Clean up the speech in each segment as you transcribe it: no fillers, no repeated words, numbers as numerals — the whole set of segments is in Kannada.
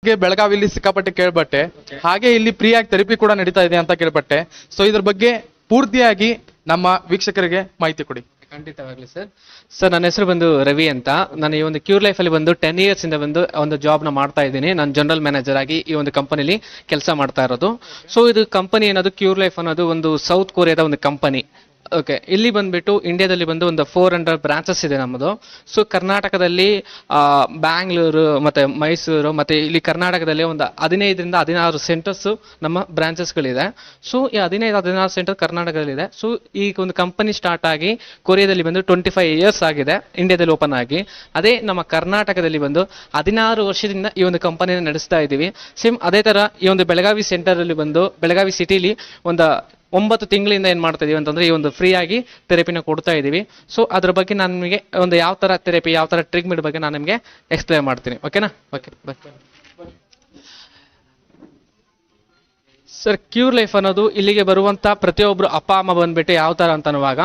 ಬಗ್ಗೆ ಬೆಳಗಾವಿಲಿ ಸಿಕ್ಕಾಪಟ್ಟೆ ಕೇಳ್ಪಟ್ಟೆ. ಹಾಗೆ ಇಲ್ಲಿ ಫ್ರೀಯಾಗಿ ಥೆರಪಿ ಕೂಡ ನಡೀತಾ ಇದೆ ಅಂತ ಕೇಳ್ಪಟ್ಟೆ. ಸೊ ಇದ್ರ ಬಗ್ಗೆ ಪೂರ್ತಿಯಾಗಿ ನಮ್ಮ ವೀಕ್ಷಕರಿಗೆ ಮಾಹಿತಿ ಕೊಡಿ. ಖಂಡಿತವಾಗ್ಲಿ ಸರ್. ಸರ್ ನನ್ನ ಹೆಸರು ಬಂದು ರವಿ ಅಂತ. ನಾನು ಈ ಒಂದು ಕ್ಯೂರ್ ಲೈಫ್ ಅಲ್ಲಿ ಬಂದು 10 years ಇಂದ ಬಂದು ಒಂದು ಜಾಬ್ ನ ಮಾಡ್ತಾ ಇದ್ದೀನಿ. ನಾನು ಜನರಲ್ ಮ್ಯಾನೇಜರ್ ಆಗಿ ಈ ಒಂದು ಕಂಪನಿಲಿ ಕೆಲಸ ಮಾಡ್ತಾ ಇರೋದು. ಸೊ ಇದು ಕಂಪನಿ ಅನ್ನೋದು ಕ್ಯೂರ್ ಲೈಫ್ ಅನ್ನೋದು ಒಂದು ಸೌತ್ ಕೊರಿಯಾದ ಒಂದು ಕಂಪನಿ. ಓಕೆ, ಇಲ್ಲಿ ಬಂದ್ಬಿಟ್ಟು ಇಂಡಿಯಾದಲ್ಲಿ ಬಂದು ಒಂದು 400 ಬ್ರಾಂಚಸ್ ಇದೆ ನಮ್ಮದು. ಸೊ ಕರ್ನಾಟಕದಲ್ಲಿ ಬ್ಯಾಂಗ್ಳೂರು ಮತ್ತೆ ಮೈಸೂರು ಮತ್ತೆ ಇಲ್ಲಿ ಕರ್ನಾಟಕದಲ್ಲಿ ಒಂದು 15ರಿಂದ 16 ಸೆಂಟರ್ಸ್ ನಮ್ಮ ಬ್ರಾಂಚಸ್ಗಳಿದೆ. ಸೊ ಈ 15-16 ಸೆಂಟರ್ ಕರ್ನಾಟಕದಲ್ಲಿದೆ. ಸೊ ಈ ಒಂದು ಕಂಪನಿ ಸ್ಟಾರ್ಟ್ ಆಗಿ ಕೊರಿಯಾದಲ್ಲಿ ಬಂದು 25 years ಆಗಿದೆ, ಇಂಡಿಯಾದಲ್ಲಿ ಓಪನ್ ಆಗಿ. ಅದೇ ನಮ್ಮ ಕರ್ನಾಟಕದಲ್ಲಿ ಬಂದು 16 ವರ್ಷದಿಂದ ಈ ಒಂದು ಕಂಪನಿನ ನಡೆಸ್ತಾ ಇದ್ದೀವಿ. ಸೇಮ್ ಅದೇ ತರ ಈ ಒಂದು ಬೆಳಗಾವಿ ಸೆಂಟರ್ ಅಲ್ಲಿ ಬಂದು ಬೆಳಗಾವಿ ಸಿಟಿಲಿ ಒಂದು 9 ತಿಂಗಳಿಂದ ಏನ್ ಮಾಡ್ತಾ ಇದೀವಿ ಅಂತಂದ್ರೆ ಈ ಒಂದು ಫ್ರೀ ಆಗಿ ಥೆರಪಿನ ಕೊಡ್ತಾ ಇದೀವಿ. ಸೊ ಅದ್ರ ಬಗ್ಗೆ ನಾನು ನಿಮಗೆ ಒಂದು ಯಾವ ತರ ಥೆರಪಿ ಯಾವ ತರ ಟ್ರೀಟ್ಮೆಂಟ್ ಬಗ್ಗೆ ನಾನು ನಿಮಗೆ ಎಕ್ಸ್ಪ್ಲೈನ್ ಮಾಡ್ತೀನಿ. ಓಕೆನಾ? Okay bye. Sir, cure life ಅನ್ನೋದು ಇಲ್ಲಿಗೆ ಬರುವಂತ ಪ್ರತಿಯೊಬ್ಬರು ಅಪ್ಪ ಅಮ್ಮ ಬಂದ್ಬಿಟ್ಟು ಯಾವ ತರ ಅಂತನ್ನುವಾಗ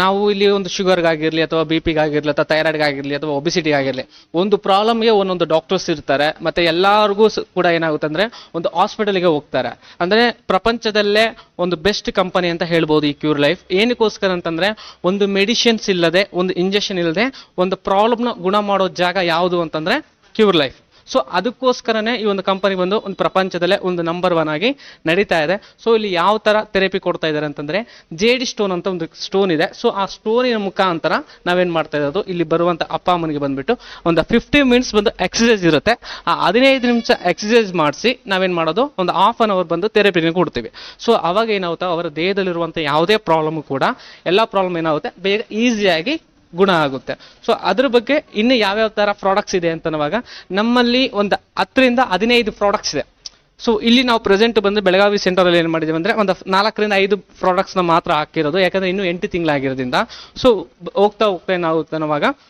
ನಾವು ಇಲ್ಲಿ ಒಂದು ಶುಗರ್ಗಾಗಿರ್ಲಿ ಅಥವಾ BPಗಾಗಿರ್ಲಿ ಅಥವಾ ಥೈರಾಯ್ಡ್ಗಾಗಿರ್ಲಿ ಅಥವಾ ಒಬಿಸಿಟಿಗಾಗಿರ್ಲಿ ಒಂದು ಪ್ರಾಬ್ಲಮ್ಗೆ ಒಂದೊಂದು ಡಾಕ್ಟರ್ಸ್ ಇರ್ತಾರೆ. ಮತ್ತೆ ಎಲ್ಲರಿಗೂ ಕೂಡ ಏನಾಗುತ್ತೆ ಅಂದ್ರೆ ಒಂದು ಹಾಸ್ಪಿಟಲ್ಗೆ ಹೋಗ್ತಾರೆ. ಅಂದ್ರೆ ಪ್ರಪಂಚದಲ್ಲೇ ಒಂದು ಬೆಸ್ಟ್ ಕಂಪನಿ ಅಂತ ಹೇಳ್ಬೋದು ಈ ಕ್ಯೂರ್ ಲೈಫ್. ಏನಕ್ಕೋಸ್ಕರ ಅಂತಂದ್ರೆ ಒಂದು ಮೆಡಿಸಿನ್ಸ್ ಇಲ್ಲದೆ ಒಂದು ಇಂಜೆಕ್ಷನ್ ಇಲ್ಲದೆ ಒಂದು ಪ್ರಾಬ್ಲಮ್ನ ಗುಣ ಮಾಡೋ ಜಾಗ ಯಾವುದು ಅಂತಂದ್ರೆ ಕ್ಯೂರ್ ಲೈಫ್. ಸೊ ಅದಕ್ಕೋಸ್ಕರನೇ ಈ ಒಂದು ಕಂಪನಿ ಬಂದು ಒಂದು ಪ್ರಪಂಚದಲ್ಲೇ ಒಂದು ನಂಬರ್ 1 ಆಗಿ ನಡೀತಾ ಇದೆ. ಸೊ ಇಲ್ಲಿ ಯಾವ ತರ ಥೆರಪಿ ಕೊಡ್ತಾ ಇದ್ದಾರೆ ಅಂತಂದ್ರೆ ಜೇಡಿ ಸ್ಟೋನ್ ಅಂತ ಒಂದು ಸ್ಟೋನ್ ಇದೆ. ಸೊ ಆ ಸ್ಟೋನಿನ ಮುಖಾಂತರ ನಾವೇನ್ ಮಾಡ್ತಾ ಇರೋದು, ಇಲ್ಲಿ ಬರುವಂತ ಅಪ್ಪ ಅಮ್ಮನಿಗೆ ಬಂದ್ಬಿಟ್ಟು ಒಂದು 15 minutes ಬಂದು ಎಕ್ಸರ್ಸೈಸ್ ಇರುತ್ತೆ. ಆ 15 ನಿಮಿಷ ಎಕ್ಸರ್ಸೈಸ್ ಮಾಡಿಸಿ ನಾವೇನ್ ಮಾಡೋದು ಒಂದು half an hour ಬಂದು ಥೆರಪಿನ ಕೊಡ್ತೀವಿ. ಸೊ ಅವಾಗ ಏನಾಗುತ್ತೆ, ಅವರ ದೇಹದಲ್ಲಿರುವಂತ ಯಾವುದೇ ಪ್ರಾಬ್ಲಮ್ ಕೂಡ ಎಲ್ಲ ಪ್ರಾಬ್ಲಮ್ ಏನಾಗುತ್ತೆ ಬೇಗ ಈಸಿಯಾಗಿ ಗುಣ ಆಗುತ್ತೆ. ಸೊ ಅದ್ರ ಬಗ್ಗೆ ಇನ್ನು ಯಾವ್ಯಾವ ತರ ಪ್ರಾಡಕ್ಟ್ಸ್ ಇದೆ ಅಂತನ್ನುವಾಗ ನಮ್ಮಲ್ಲಿ ಒಂದು 10ರಿಂದ 15 ಪ್ರಾಡಕ್ಟ್ಸ್ ಇದೆ. ಸೊ ಇಲ್ಲಿ ನಾವು ಪ್ರೆಸೆಂಟ್ ಬಂದು ಬೆಳಗಾವಿ ಸೆಂಟರ್ ಅಲ್ಲಿ ಏನ್ ಮಾಡಿದೀವಿ ಅಂದ್ರೆ ಒಂದು 4ರಿಂದ 5 ಪ್ರಾಡಕ್ಟ್ಸ್ ನ ಮಾತ್ರ ಹಾಕಿರೋದು. ಯಾಕಂದ್ರೆ ಇನ್ನು 8 ತಿಂಗಳಾಗಿರೋದ್ರಿಂದ. ಸೊ ಹೋಗ್ತಾ ಹೋಗ್ತಾ ಏನಾಗುತ್ತೆ ಅನ್ನುವಾಗ